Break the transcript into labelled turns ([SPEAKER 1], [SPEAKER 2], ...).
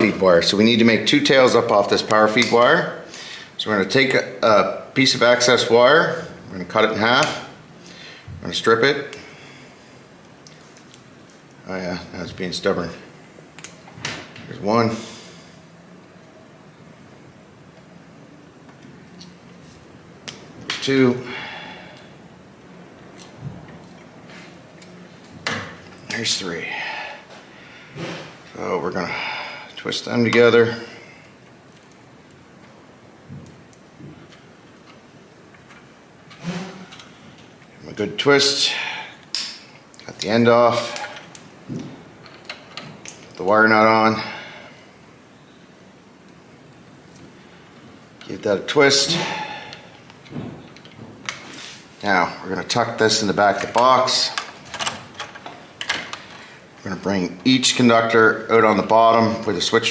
[SPEAKER 1] feed wire. So we need to make 2 tails up off this power feed wire. So we're going to take a piece of excess wire, we're going to cut it in half, we're going to strip it. Oh yeah, now it's being stubborn. Here's one. There's 2. There's 3. So we're gonna twist them together. Give them a good twist. Cut the end off. Put the wire nut on. Give that a twist. Now we're gonna tuck this in the back of the box. We're going to bring each conductor out on the bottom with a switch